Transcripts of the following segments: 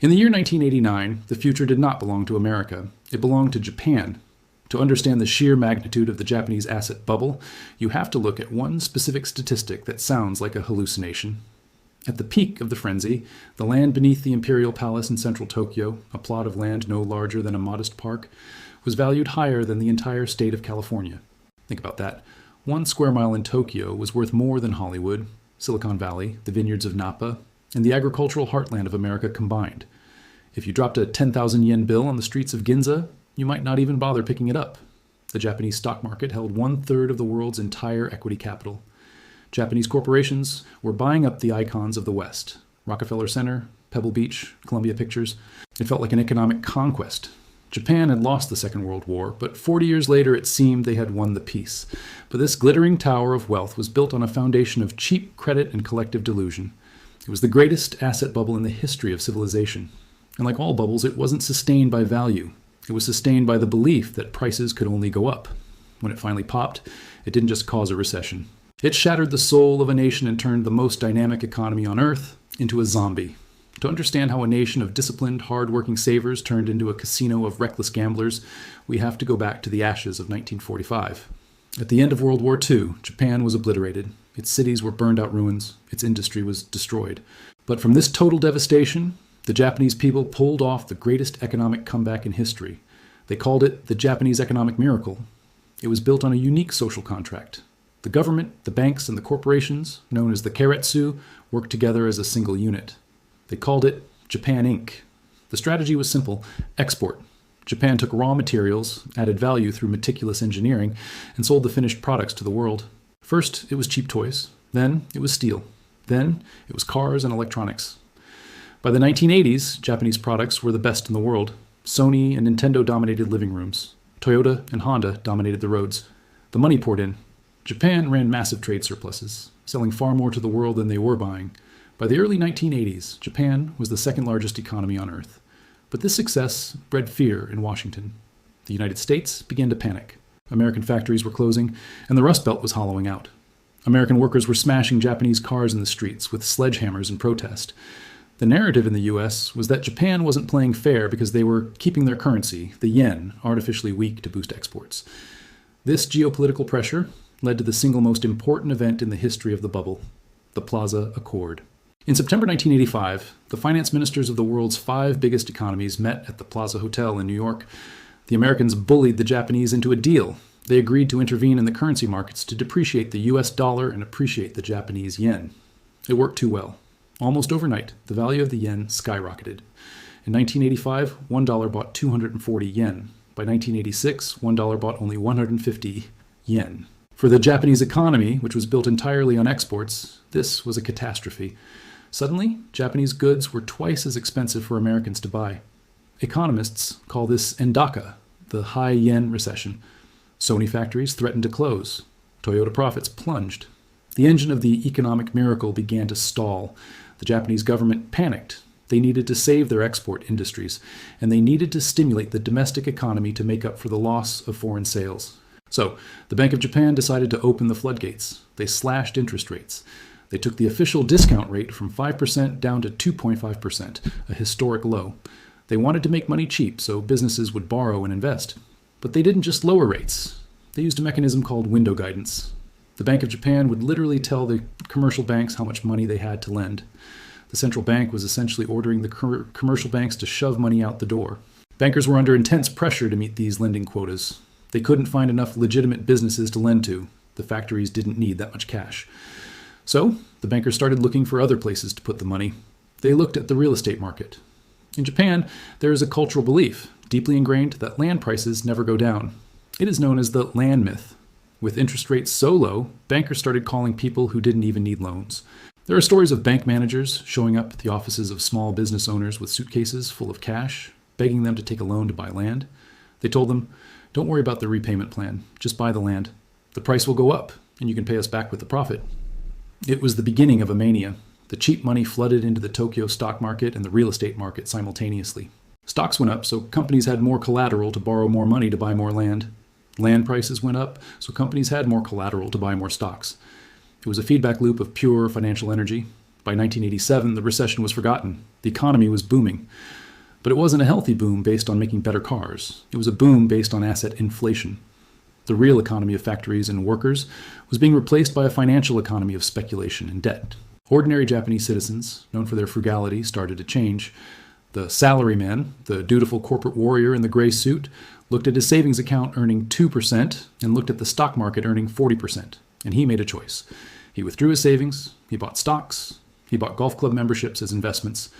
In the year 1989, the future did not belong to America. It belonged to Japan. To understand the sheer magnitude of the Japanese asset bubble, you have to look at one specific statistic that sounds like a hallucination. At the peak of the frenzy, the land beneath the Imperial Palace in central Tokyo, a plot of land no larger than a modest park, was valued higher than the entire state of California. Think about that. 1 square mile in Tokyo was worth more than Hollywood, Silicon Valley, the vineyards of Napa, and the agricultural heartland of America combined. If you dropped a 10,000 yen bill on the streets of Ginza, you might not even bother picking it up. The Japanese stock market held 1/3 of the world's entire equity capital. Japanese corporations were buying up the icons of the West. Rockefeller Center, Pebble Beach, Columbia Pictures. It felt like an economic conquest. Japan had lost the Second World War, but 40 years later it seemed they had won the peace. But this glittering tower of wealth was built on a foundation of cheap credit and collective delusion. It was the greatest asset bubble in the history of civilization. And like all bubbles, it wasn't sustained by value. It was sustained by the belief that prices could only go up. When it finally popped, it didn't just cause a recession. It shattered the soul of a nation and turned the most dynamic economy on earth into a zombie. To understand how a nation of disciplined, hard-working savers turned into a casino of reckless gamblers, we have to go back to the ashes of 1945. At the end of World War II, Japan was obliterated. Its cities were burned out ruins. Its industry was destroyed. But from this total devastation, the Japanese people pulled off the greatest economic comeback in history. They called it the Japanese economic miracle. It was built on a unique social contract. The government, the banks, and the corporations, known as the Keiretsu, worked together as a single unit. They called it Japan Inc. The strategy was simple: export. Japan took raw materials, added value through meticulous engineering, and sold the finished products to the world. First, it was cheap toys. Then, it was steel. Then, it was cars and electronics. By the 1980s, Japanese products were the best in the world. Sony and Nintendo dominated living rooms. Toyota and Honda dominated the roads. The money poured in. Japan ran massive trade surpluses, selling far more to the world than they were buying. By the early 1980s, Japan was the second largest economy on Earth. But this success bred fear in Washington. The United States began to panic. American factories were closing, and the Rust Belt was hollowing out. American workers were smashing Japanese cars in the streets with sledgehammers in protest. The narrative in the US was that Japan wasn't playing fair because they were keeping their currency, the yen, artificially weak to boost exports. This geopolitical pressure led to the single most important event in the history of the bubble, the Plaza Accord. In September 1985, the finance ministers of the world's 5 biggest economies met at the Plaza Hotel in New York. The Americans bullied the Japanese into a deal. They agreed to intervene in the currency markets to depreciate the US dollar and appreciate the Japanese yen. It worked too well. Almost overnight, the value of the yen skyrocketed. In 1985, $1 bought 240 yen. By 1986, $1 bought only 150 yen. For the Japanese economy, which was built entirely on exports, this was a catastrophe. Suddenly, Japanese goods were twice as expensive for Americans to buy. Economists call this endaka, the high yen recession. Sony factories threatened to close. Toyota profits plunged. The engine of the economic miracle began to stall. The Japanese government panicked. They needed to save their export industries, and they needed to stimulate the domestic economy to make up for the loss of foreign sales. So, the Bank of Japan decided to open the floodgates. They slashed interest rates. They took the official discount rate from 5% down to 2.5%, a historic low. They wanted to make money cheap so businesses would borrow and invest. But they didn't just lower rates. They used a mechanism called window guidance. The Bank of Japan would literally tell the commercial banks how much money they had to lend. The central bank was essentially ordering the commercial banks to shove money out the door. Bankers were under intense pressure to meet these lending quotas. They couldn't find enough legitimate businesses to lend to. The factories didn't need that much cash. So, the bankers started looking for other places to put the money. They looked at the real estate market. In Japan, there is a cultural belief, deeply ingrained, that land prices never go down. It is known as the land myth. With interest rates so low, bankers started calling people who didn't even need loans. There are stories of bank managers showing up at the offices of small business owners with suitcases full of cash, begging them to take a loan to buy land. They told them, "Don't worry about the repayment plan, just buy the land. The price will go up, and you can pay us back with the profit." It was the beginning of a mania. The cheap money flooded into the Tokyo stock market and the real estate market simultaneously. Stocks went up, so companies had more collateral to borrow more money to buy more land. Land prices went up, so companies had more collateral to buy more stocks. It was a feedback loop of pure financial energy. By 1987, the recession was forgotten. The economy was booming. But it wasn't a healthy boom based on making better cars. It was a boom based on asset inflation. The real economy of factories and workers was being replaced by a financial economy of speculation and debt. Ordinary Japanese citizens, known for their frugality, started to change. The salaryman, the dutiful corporate warrior in the gray suit, looked at his savings account earning 2% and looked at the stock market earning 40%. And he made a choice. He withdrew his savings, he bought stocks, he bought golf club memberships as investments.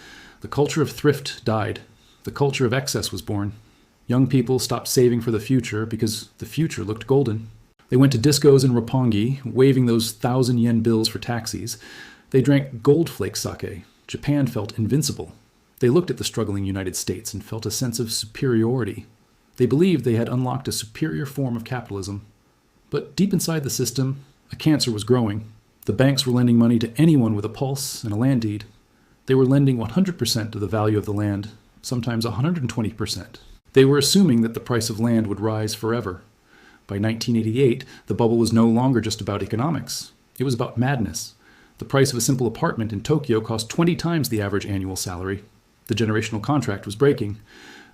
The culture of thrift died. The culture of excess was born. Young people stopped saving for the future because the future looked golden. They went to discos in Roppongi, waving those 1,000 yen bills for taxis. They drank gold flake sake. Japan felt invincible. They looked at the struggling United States and felt a sense of superiority. They believed they had unlocked a superior form of capitalism. But deep inside the system, a cancer was growing. The banks were lending money to anyone with a pulse and a land deed. They were lending 100% of the value of the land, sometimes 120%. They were assuming that the price of land would rise forever. By 1988, the bubble was no longer just about economics. It was about madness. The price of a simple apartment in Tokyo cost 20 times the average annual salary. The generational contract was breaking.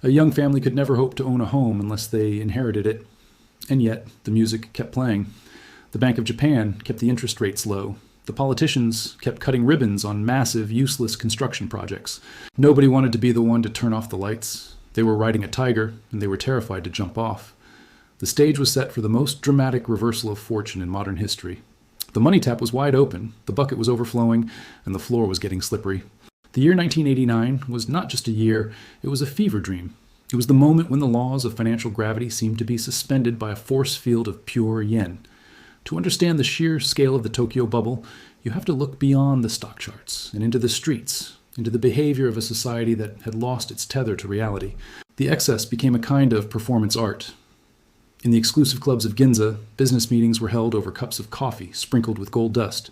A young family could never hope to own a home unless they inherited it. And yet, the music kept playing. The Bank of Japan kept the interest rates low. The politicians kept cutting ribbons on massive, useless construction projects. Nobody wanted to be the one to turn off the lights. They were riding a tiger, and they were terrified to jump off. The stage was set for the most dramatic reversal of fortune in modern history. The money tap was wide open, the bucket was overflowing, and the floor was getting slippery. The year 1989 was not just a year, it was a fever dream. It was the moment when the laws of financial gravity seemed to be suspended by a force field of pure yen. To understand the sheer scale of the Tokyo bubble, you have to look beyond the stock charts and into the streets, into the behavior of a society that had lost its tether to reality. The excess became a kind of performance art. In the exclusive clubs of Ginza, business meetings were held over cups of coffee sprinkled with gold dust.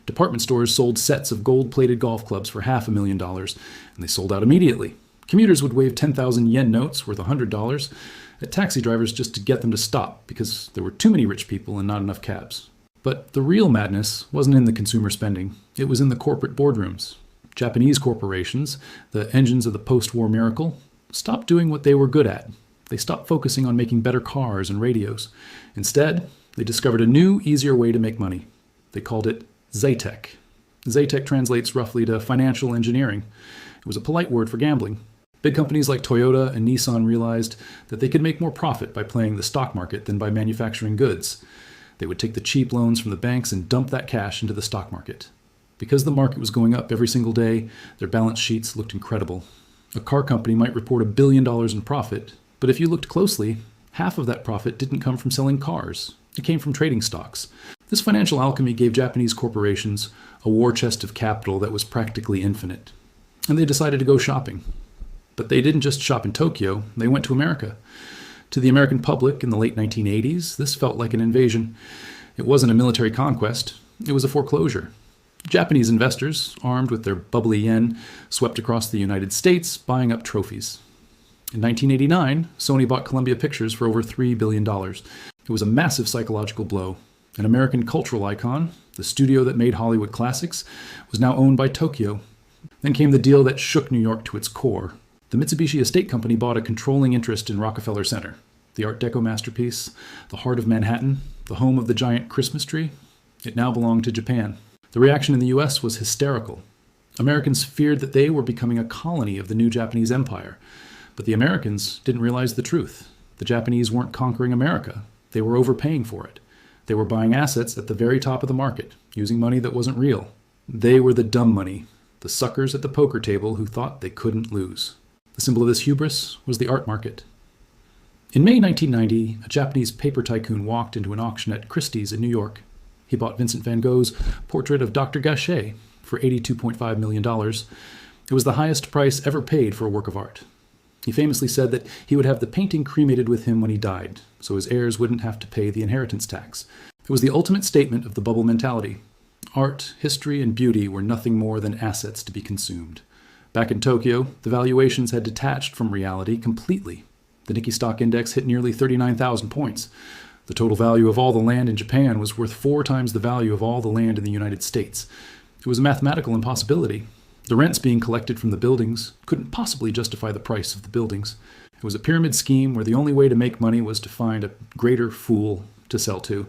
Department stores sold sets of gold-plated golf clubs for $500,000, and they sold out immediately. Commuters would wave 10,000 yen notes worth $100 at taxi drivers just to get them to stop because there were too many rich people and not enough cabs. But the real madness wasn't in the consumer spending. It was in the corporate boardrooms. Japanese corporations, the engines of the post-war miracle, stopped doing what they were good at. They stopped focusing on making better cars and radios. Instead, they discovered a new, easier way to make money. They called it Zeitek. Zeitek translates roughly to financial engineering. It was a polite word for gambling. Big companies like Toyota and Nissan realized that they could make more profit by playing the stock market than by manufacturing goods. They would take the cheap loans from the banks and dump that cash into the stock market. Because the market was going up every single day, their balance sheets looked incredible. A car company might report $1 billion in profit, but if you looked closely, half of that profit didn't come from selling cars. It came from trading stocks. This financial alchemy gave Japanese corporations a war chest of capital that was practically infinite. And they decided to go shopping. But they didn't just shop in Tokyo, they went to America. To the American public in the late 1980s, this felt like an invasion. It wasn't a military conquest, it was a foreclosure. Japanese investors, armed with their bubbly yen, swept across the United States, buying up trophies. In 1989, Sony bought Columbia Pictures for over $3 billion. It was a massive psychological blow. An American cultural icon, the studio that made Hollywood classics, was now owned by Tokyo. Then came the deal that shook New York to its core. The Mitsubishi Estate Company bought a controlling interest in Rockefeller Center, the Art Deco masterpiece, the heart of Manhattan, the home of the giant Christmas tree. It now belonged to Japan. The reaction in the US was hysterical. Americans feared that they were becoming a colony of the new Japanese empire. But the Americans didn't realize the truth. The Japanese weren't conquering America. They were overpaying for it. They were buying assets at the very top of the market, using money that wasn't real. They were the dumb money, the suckers at the poker table who thought they couldn't lose. The symbol of this hubris was the art market. In May 1990, a Japanese paper tycoon walked into an auction at Christie's in New York. He bought Vincent van Gogh's portrait of Dr. Gachet for $82.5 million. It was the highest price ever paid for a work of art. He famously said that he would have the painting cremated with him when he died, so his heirs wouldn't have to pay the inheritance tax. It was the ultimate statement of the bubble mentality. Art, history, and beauty were nothing more than assets to be consumed. Back in Tokyo, the valuations had detached from reality completely. The Nikkei stock index hit nearly 39,000 points. The total value of all the land in Japan was worth 4 times the value of all the land in the United States. It was a mathematical impossibility. The rents being collected from the buildings couldn't possibly justify the price of the buildings. It was a pyramid scheme where the only way to make money was to find a greater fool to sell to.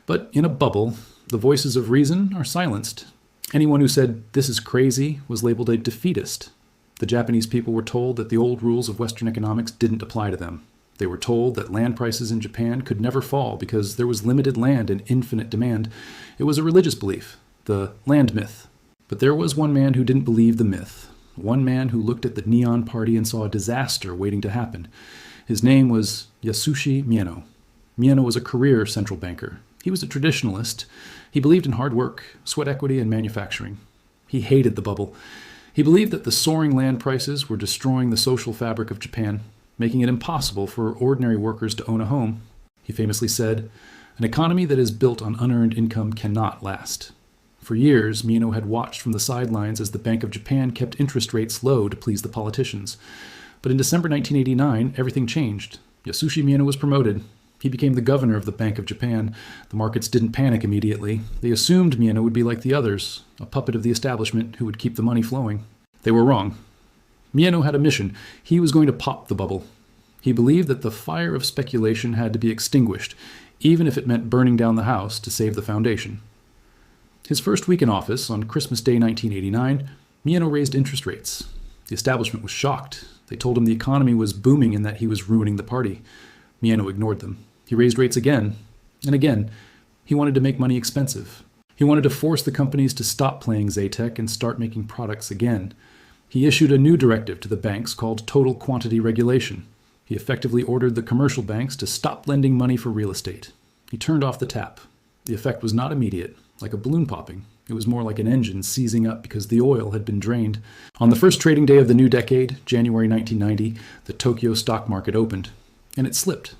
But in a bubble, the voices of reason are silenced. Anyone who said, "This is crazy," was labeled a defeatist. The Japanese people were told that the old rules of Western economics didn't apply to them. They were told that land prices in Japan could never fall because there was limited land and infinite demand. It was a religious belief, the land myth. But there was one man who didn't believe the myth. One man who looked at the Neon Party and saw a disaster waiting to happen. His name was Yasushi Mieno. Mieno was a career central banker. He was a traditionalist. He believed in hard work, sweat equity, and manufacturing. He hated the bubble. He believed that the soaring land prices were destroying the social fabric of Japan, making it impossible for ordinary workers to own a home. He famously said, "An economy that is built on unearned income cannot last." For years, Mieno had watched from the sidelines as the Bank of Japan kept interest rates low to please the politicians. But in December 1989, everything changed. Yasushi Mieno was promoted. He became the governor of the Bank of Japan. The markets didn't panic immediately. They assumed Mieno would be like the others, a puppet of the establishment who would keep the money flowing. They were wrong. Mieno had a mission. He was going to pop the bubble. He believed that the fire of speculation had to be extinguished, even if it meant burning down the house to save the foundation. His first week in office, on Christmas Day 1989, Mieno raised interest rates. The establishment was shocked. They told him the economy was booming and that he was ruining the party. Mieno ignored them. He raised rates again and again. He wanted to make money expensive. He wanted to force the companies to stop playing Zaytech and start making products again. He issued a new directive to the banks called total quantity regulation. He effectively ordered the commercial banks to stop lending money for real estate. He turned off the tap. The effect was not immediate, like a balloon popping. It was more like an engine seizing up because the oil had been drained. On the first trading day of the new decade, January 1990, the Tokyo stock market opened, and it slipped.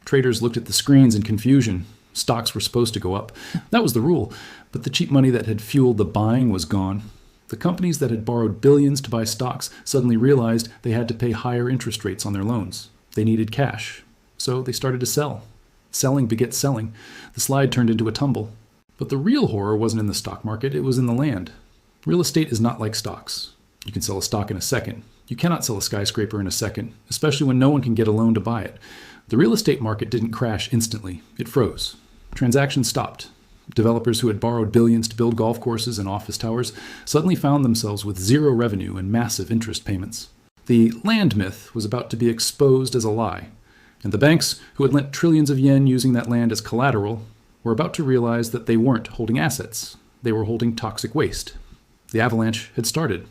Traders looked at the screens in confusion. Stocks were supposed to go up. That was the rule, but the cheap money that had fueled the buying was gone. The companies that had borrowed billions to buy stocks suddenly realized they had to pay higher interest rates on their loans. They needed cash, so they started to sell. Selling begets selling. The slide turned into a tumble. But the real horror wasn't in the stock market, it was in the land. Real estate is not like stocks. You can sell a stock in a second. You cannot sell a skyscraper in a second, especially when no one can get a loan to buy it. The real estate market didn't crash instantly. It froze. Transactions stopped. Developers who had borrowed billions to build golf courses and office towers suddenly found themselves with zero revenue and massive interest payments. The land myth was about to be exposed as a lie, and the banks, who had lent trillions of yen using that land as collateral, were about to realize that they weren't holding assets. They were holding toxic waste. The avalanche had started.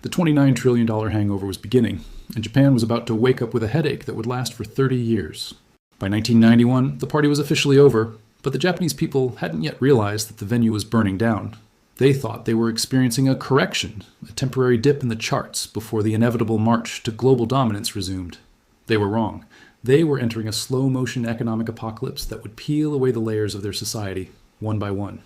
The $29 trillion hangover was beginning, and Japan was about to wake up with a headache that would last for 30 years. By 1991, the party was officially over, but the Japanese people hadn't yet realized that the venue was burning down. They thought they were experiencing a correction, a temporary dip in the charts before the inevitable march to global dominance resumed. They were wrong. They were entering a slow-motion economic apocalypse that would peel away the layers of their society, one by one.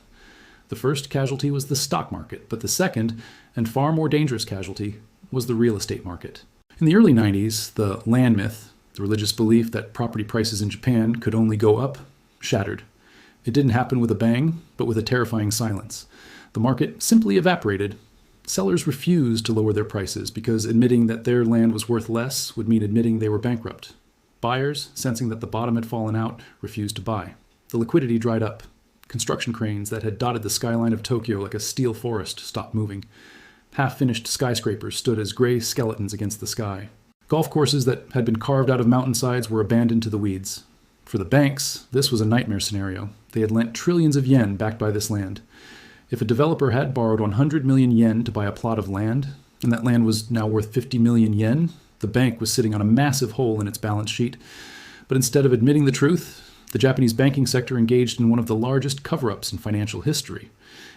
The first casualty was the stock market, but the second, and far more dangerous casualty, was the real estate market. In the early 90s, the land myth, the religious belief that property prices in Japan could only go up, shattered. It didn't happen with a bang, but with a terrifying silence. The market simply evaporated. Sellers refused to lower their prices because admitting that their land was worth less would mean admitting they were bankrupt. Buyers, sensing that the bottom had fallen out, refused to buy. The liquidity dried up. Construction cranes that had dotted the skyline of Tokyo like a steel forest stopped moving. Half-finished skyscrapers stood as gray skeletons against the sky. Golf courses that had been carved out of mountainsides were abandoned to the weeds. For the banks, this was a nightmare scenario. They had lent trillions of yen backed by this land. If a developer had borrowed 100 million yen to buy a plot of land, and that land was now worth 50 million yen, the bank was sitting on a massive hole in its balance sheet. But instead of admitting the truth, the Japanese banking sector engaged in one of the largest cover-ups in financial history.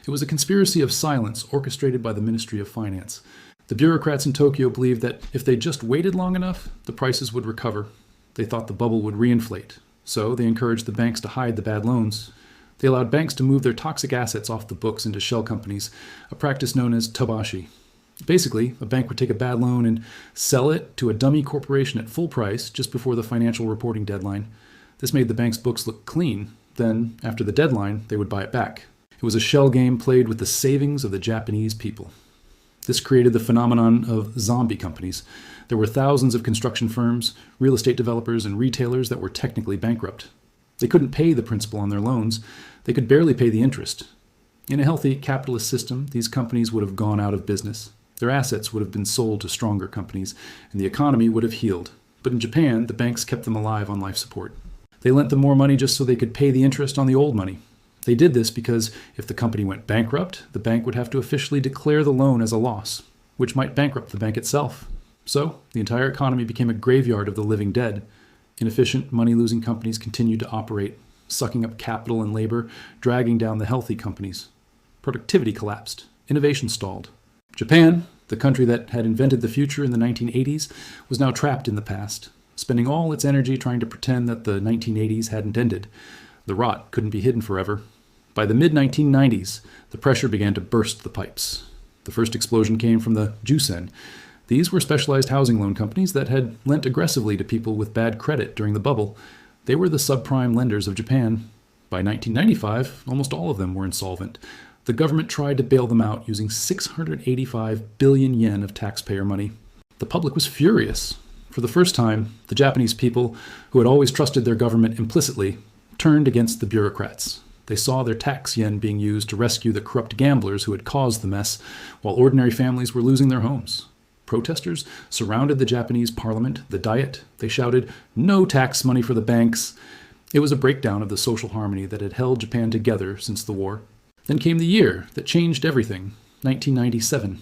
It was a conspiracy of silence orchestrated by the Ministry of Finance. The bureaucrats in Tokyo believed that if they just waited long enough, the prices would recover. They thought the bubble would reinflate. So they encouraged the banks to hide the bad loans. They allowed banks to move their toxic assets off the books into shell companies, a practice known as tobashi. Basically, a bank would take a bad loan and sell it to a dummy corporation at full price just before the financial reporting deadline. This made the bank's books look clean. Then, after the deadline, they would buy it back. It was a shell game played with the savings of the Japanese people. This created the phenomenon of zombie companies. There were thousands of construction firms, real estate developers, and retailers that were technically bankrupt. They couldn't pay the principal on their loans. They could barely pay the interest. In a healthy capitalist system, these companies would have gone out of business. Their assets would have been sold to stronger companies, and the economy would have healed. But in Japan, the banks kept them alive on life support. They lent them more money just so they could pay the interest on the old money. They did this because if the company went bankrupt, the bank would have to officially declare the loan as a loss, which might bankrupt the bank itself. So, the entire economy became a graveyard of the living dead. Inefficient, money-losing companies continued to operate, sucking up capital and labor, dragging down the healthy companies. Productivity collapsed. Innovation stalled. Japan, the country that had invented the future in the 1980s, was now trapped in the past, spending all its energy trying to pretend that the 1980s hadn't ended. The rot couldn't be hidden forever. By the mid-1990s, the pressure began to burst the pipes. The first explosion came from the Jusen. These were specialized housing loan companies that had lent aggressively to people with bad credit during the bubble. They were the subprime lenders of Japan. By 1995, almost all of them were insolvent. The government tried to bail them out using 685 billion yen of taxpayer money. The public was furious. For the first time, the Japanese people, who had always trusted their government implicitly, turned against the bureaucrats. They saw their tax yen being used to rescue the corrupt gamblers who had caused the mess, while ordinary families were losing their homes. Protesters surrounded the Japanese parliament, the Diet. They shouted, "No tax money for the banks." It was a breakdown of the social harmony that had held Japan together since the war. Then came the year that changed everything, 1997.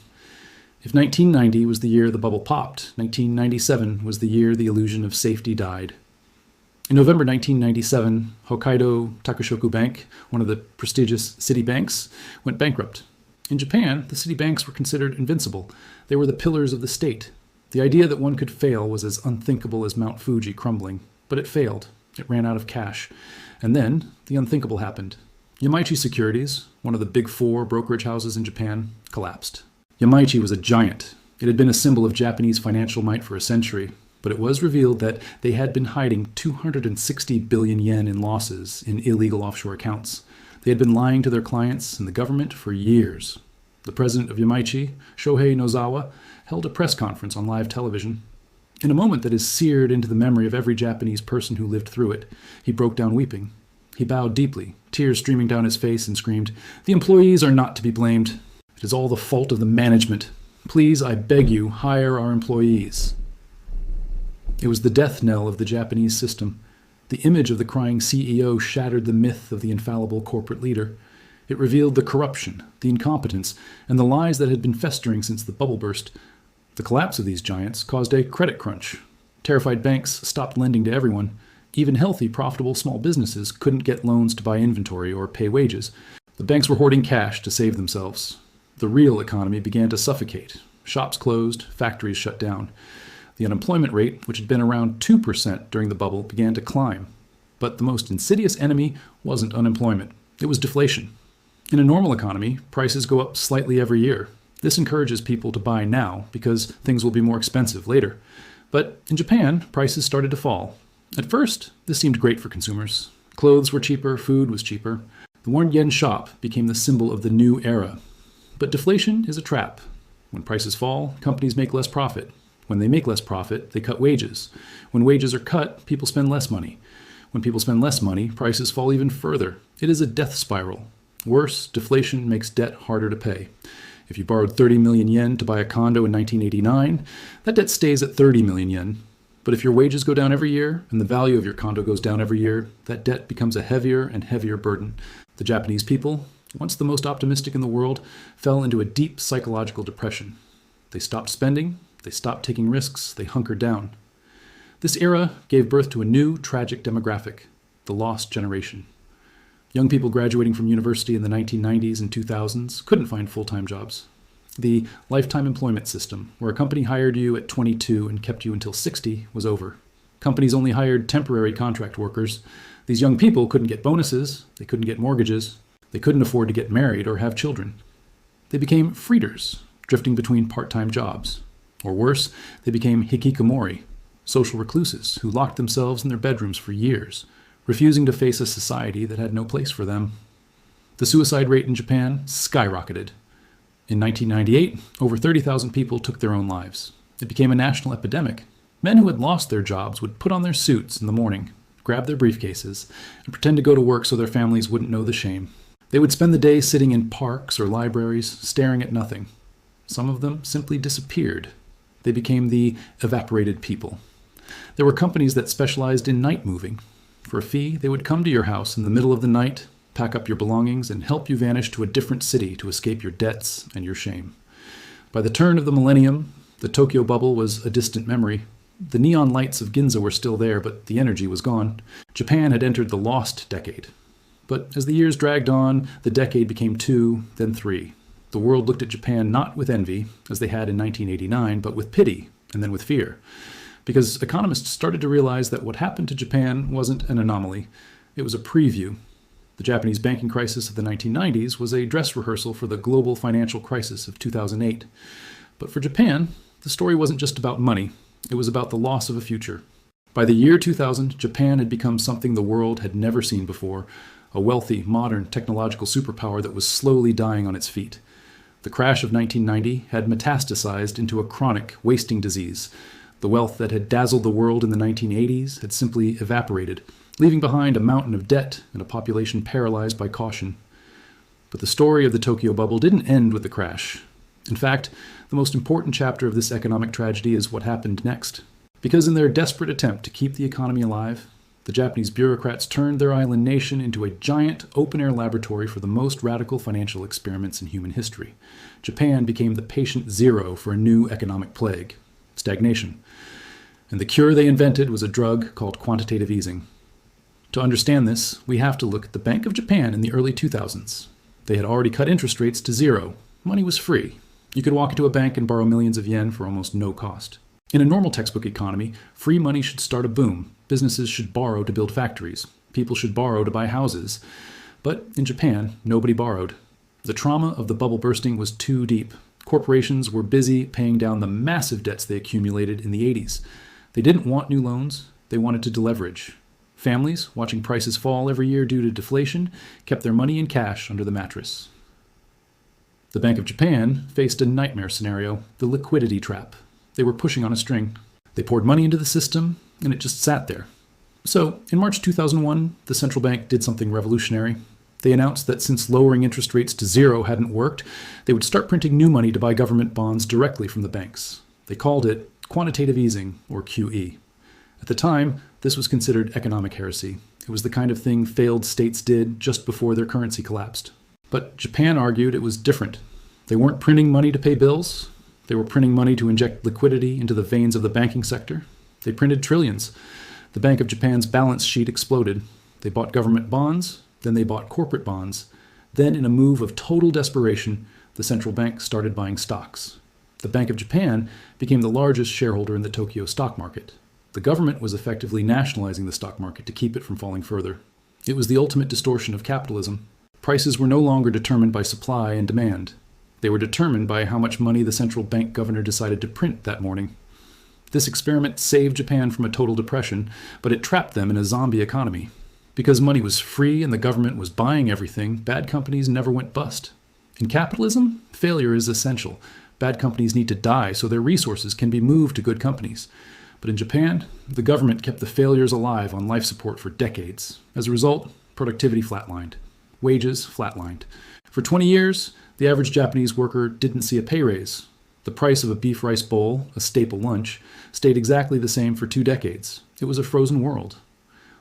If 1990 was the year the bubble popped, 1997 was the year the illusion of safety died. In November 1997, Hokkaido Takushoku Bank, one of the prestigious city banks, went bankrupt. In Japan, the city banks were considered invincible. They were the pillars of the state. The idea that one could fail was as unthinkable as Mount Fuji crumbling. But it failed. It ran out of cash. And then, the unthinkable happened. Yamaichi Securities, one of the big four brokerage houses in Japan, collapsed. Yamaichi was a giant. It had been a symbol of Japanese financial might for a century. But it was revealed that they had been hiding 260 billion yen in losses in illegal offshore accounts. They had been lying to their clients and the government for years. The president of Yamaichi, Shohei Nozawa, held a press conference on live television. In a moment that is seared into the memory of every Japanese person who lived through it, he broke down weeping. He bowed deeply, tears streaming down his face, and screamed, "The employees are not to be blamed. It is all the fault of the management. Please, I beg you, hire our employees." It was the death knell of the Japanese system. The image of the crying CEO shattered the myth of the infallible corporate leader. It revealed the corruption, the incompetence, and the lies that had been festering since the bubble burst. The collapse of these giants caused a credit crunch. Terrified banks stopped lending to everyone. Even healthy, profitable small businesses couldn't get loans to buy inventory or pay wages. The banks were hoarding cash to save themselves. The real economy began to suffocate. Shops closed, factories shut down. The unemployment rate, which had been around 2% during the bubble, began to climb. But the most insidious enemy wasn't unemployment. It was deflation. In a normal economy, prices go up slightly every year. This encourages people to buy now because things will be more expensive later. But in Japan, prices started to fall. At first, this seemed great for consumers. Clothes were cheaper, food was cheaper. The 1 yen shop became the symbol of the new era. But deflation is a trap. When prices fall, companies make less profit. When they make less profit, they cut wages. When wages are cut, people spend less money. When people spend less money, prices fall even further. It is a death spiral. Worse, deflation makes debt harder to pay. If you borrowed 30 million yen to buy a condo in 1989, that debt stays at 30 million yen. But if your wages go down every year and the value of your condo goes down every year, that debt becomes a heavier and heavier burden. The Japanese people, once the most optimistic in the world, fell into a deep psychological depression. They stopped spending. They stopped taking risks, they hunkered down. This era gave birth to a new, tragic demographic, the lost generation. Young people graduating from university in the 1990s and 2000s couldn't find full-time jobs. The lifetime employment system, where a company hired you at 22 and kept you until 60, was over. Companies only hired temporary contract workers. These young people couldn't get bonuses, they couldn't get mortgages, they couldn't afford to get married or have children. They became freeders, drifting between part-time jobs. Or worse, they became hikikomori, social recluses who locked themselves in their bedrooms for years, refusing to face a society that had no place for them. The suicide rate in Japan skyrocketed. In 1998, over 30,000 people took their own lives. It became a national epidemic. Men who had lost their jobs would put on their suits in the morning, grab their briefcases, and pretend to go to work so their families wouldn't know the shame. They would spend the day sitting in parks or libraries, staring at nothing. Some of them simply disappeared. They became the evaporated people. There were companies that specialized in night moving. For a fee, they would come to your house in the middle of the night, pack up your belongings, and help you vanish to a different city to escape your debts and your shame. By the turn of the millennium, the Tokyo bubble was a distant memory. The neon lights of Ginza were still there, but the energy was gone. Japan had entered the lost decade. But as the years dragged on, the decade became 2, then 3. The world looked at Japan not with envy, as they had in 1989, but with pity, and then with fear. Because economists started to realize that what happened to Japan wasn't an anomaly. It was a preview. The Japanese banking crisis of the 1990s was a dress rehearsal for the global financial crisis of 2008. But for Japan, the story wasn't just about money. It was about the loss of a future. By the year 2000, Japan had become something the world had never seen before, a wealthy, modern, technological superpower that was slowly dying on its feet. The crash of 1990 had metastasized into a chronic, wasting disease. The wealth that had dazzled the world in the 1980s had simply evaporated, leaving behind a mountain of debt and a population paralyzed by caution. But the story of the Tokyo bubble didn't end with the crash. In fact, the most important chapter of this economic tragedy is what happened next. Because in their desperate attempt to keep the economy alive, the Japanese bureaucrats turned their island nation into a giant open-air laboratory for the most radical financial experiments in human history. Japan became the patient zero for a new economic plague, stagnation. And the cure they invented was a drug called quantitative easing. To understand this, we have to look at the Bank of Japan in the early 2000s. They had already cut interest rates to zero. Money was free. You could walk into a bank and borrow millions of yen for almost no cost. In a normal textbook economy, free money should start a boom. Businesses should borrow to build factories. People should borrow to buy houses. But in Japan, nobody borrowed. The trauma of the bubble bursting was too deep. Corporations were busy paying down the massive debts they accumulated in the 80s. They didn't want new loans. They wanted to deleverage. Families, watching prices fall every year due to deflation, kept their money in cash under the mattress. The Bank of Japan faced a nightmare scenario, the liquidity trap. They were pushing on a string. They poured money into the system, and it just sat there. So, in March 2001, the central bank did something revolutionary. They announced that since lowering interest rates to zero hadn't worked, they would start printing new money to buy government bonds directly from the banks. They called it quantitative easing, or QE. At the time, this was considered economic heresy. It was the kind of thing failed states did just before their currency collapsed. But Japan argued it was different. They weren't printing money to pay bills. They were printing money to inject liquidity into the veins of the banking sector. They printed trillions. The Bank of Japan's balance sheet exploded. They bought government bonds, then they bought corporate bonds. Then, in a move of total desperation, the central bank started buying stocks. The Bank of Japan became the largest shareholder in the Tokyo stock market. The government was effectively nationalizing the stock market to keep it from falling further. It was the ultimate distortion of capitalism. Prices were no longer determined by supply and demand. They were determined by how much money the central bank governor decided to print that morning. This experiment saved Japan from a total depression, but it trapped them in a zombie economy. Because money was free and the government was buying everything, bad companies never went bust. In capitalism, failure is essential. Bad companies need to die so their resources can be moved to good companies. But in Japan, the government kept the failures alive on life support for decades. As a result, productivity flatlined. Wages flatlined. For 20 years, the average Japanese worker didn't see a pay raise. The price of a beef rice bowl, a staple lunch, stayed exactly the same for 2 decades. It was a frozen world.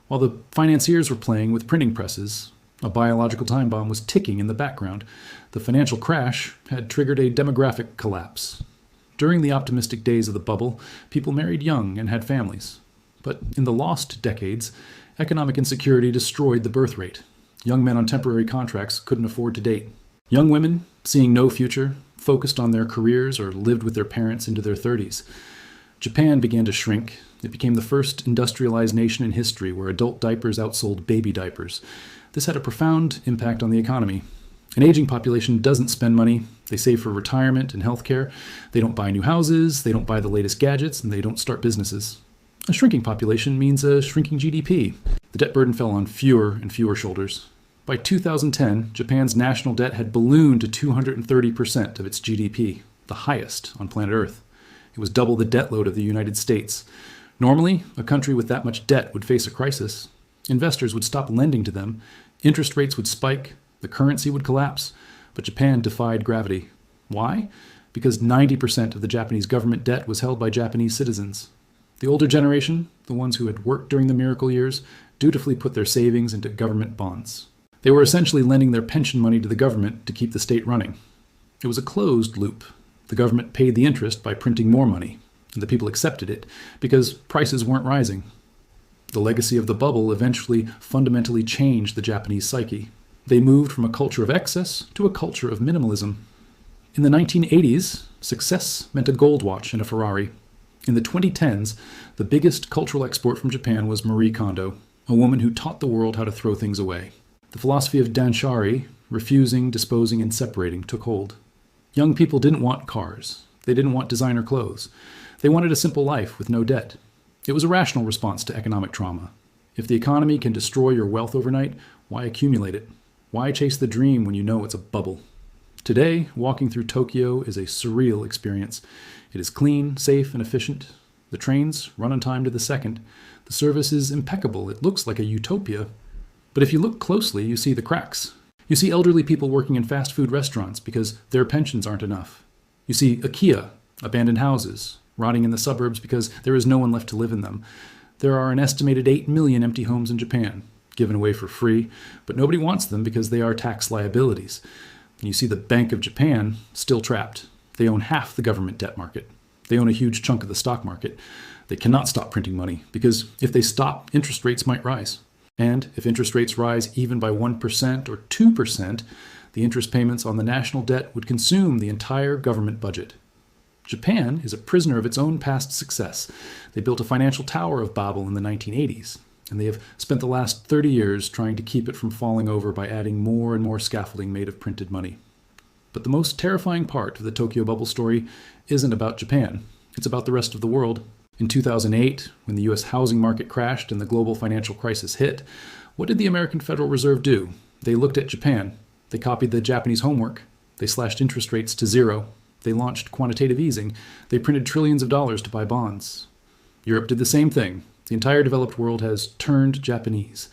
While the financiers were playing with printing presses, a biological time bomb was ticking in the background. The financial crash had triggered a demographic collapse. During the optimistic days of the bubble, people married young and had families. But in the lost decades, economic insecurity destroyed the birth rate. Young men on temporary contracts couldn't afford to date. Young women, seeing no future, focused on their careers or lived with their parents into their 30s. Japan began to shrink. It became the first industrialized nation in history where adult diapers outsold baby diapers. This had a profound impact on the economy. An aging population doesn't spend money. They save for retirement and healthcare. They don't buy new houses. They don't buy the latest gadgets, and they don't start businesses. A shrinking population means a shrinking GDP. The debt burden fell on fewer and fewer shoulders. By 2010, Japan's national debt had ballooned to 230% of its GDP, the highest on planet Earth. It was double the debt load of the United States. Normally, a country with that much debt would face a crisis. Investors would stop lending to them, interest rates would spike, the currency would collapse. But Japan defied gravity. Why? Because 90% of the Japanese government debt was held by Japanese citizens. The older generation, the ones who had worked during the miracle years, dutifully put their savings into government bonds. They were essentially lending their pension money to the government to keep the state running. It was a closed loop. The government paid the interest by printing more money, and the people accepted it because prices weren't rising. The legacy of the bubble eventually fundamentally changed the Japanese psyche. They moved from a culture of excess to a culture of minimalism. In the 1980s, success meant a gold watch and a Ferrari. In the 2010s, the biggest cultural export from Japan was Marie Kondo, a woman who taught the world how to throw things away. The philosophy of Danshari, refusing, disposing, and separating, took hold. Young people didn't want cars. They didn't want designer clothes. They wanted a simple life with no debt. It was a rational response to economic trauma. If the economy can destroy your wealth overnight, why accumulate it? Why chase the dream when you know it's a bubble? Today, walking through Tokyo is a surreal experience. It is clean, safe, and efficient. The trains run on time to the second. The service is impeccable. It looks like a utopia. But if you look closely, you see the cracks. You see elderly people working in fast food restaurants because their pensions aren't enough. You see IKEA, abandoned houses, rotting in the suburbs because there is no one left to live in them. There are an estimated 8 million empty homes in Japan, given away for free, but nobody wants them because they are tax liabilities. And you see the Bank of Japan still trapped. They own half the government debt market. They own a huge chunk of the stock market. They cannot stop printing money because if they stop, interest rates might rise. And if interest rates rise even by 1% or 2%, the interest payments on the national debt would consume the entire government budget. Japan is a prisoner of its own past success. They built a financial tower of Babel in the 1980s, and they have spent the last 30 years trying to keep it from falling over by adding more and more scaffolding made of printed money. But the most terrifying part of the Tokyo bubble story isn't about Japan. It's about the rest of the world. In 2008, when the U.S. housing market crashed and the global financial crisis hit, what did the American Federal Reserve do? They looked at Japan. They copied the Japanese homework. They slashed interest rates to zero. They launched quantitative easing. They printed trillions of dollars to buy bonds. Europe did the same thing. The entire developed world has turned Japanese.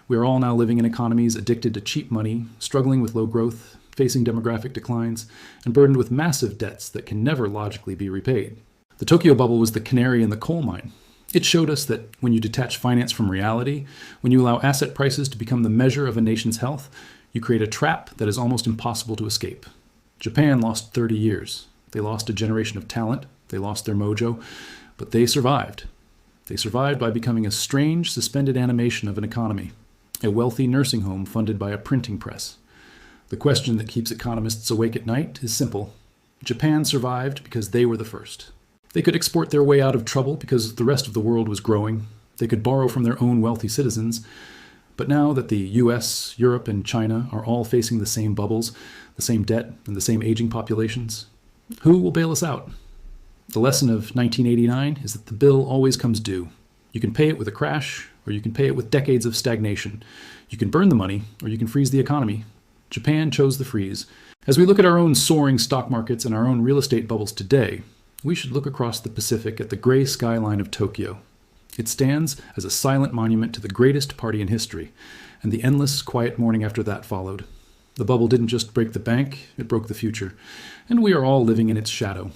We are all now living in economies addicted to cheap money, struggling with low growth, facing demographic declines, and burdened with massive debts that can never logically be repaid. The Tokyo bubble was the canary in the coal mine. It showed us that when you detach finance from reality, when you allow asset prices to become the measure of a nation's health, you create a trap that is almost impossible to escape. Japan lost 30 years. They lost a generation of talent. They lost their mojo. But they survived. They survived by becoming a strange, suspended animation of an economy, a wealthy nursing home funded by a printing press. The question that keeps economists awake at night is simple. Japan survived because they were the first. They could export their way out of trouble because the rest of the world was growing. They could borrow from their own wealthy citizens. But now that the US, Europe, and China are all facing the same bubbles, the same debt, and the same aging populations, who will bail us out? The lesson of 1989 is that the bill always comes due. You can pay it with a crash, or you can pay it with decades of stagnation. You can burn the money, or you can freeze the economy. Japan chose the freeze. As we look at our own soaring stock markets and our own real estate bubbles today, we should look across the Pacific at the gray skyline of Tokyo. It stands as a silent monument to the greatest party in history, and the endless, quiet morning after that followed. The bubble didn't just break the bank, it broke the future, and we are all living in its shadow.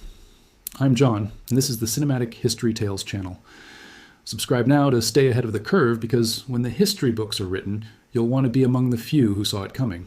I'm John, and this is the Cinematic History Tales channel. Subscribe now to stay ahead of the curve, because when the history books are written, you'll want to be among the few who saw it coming.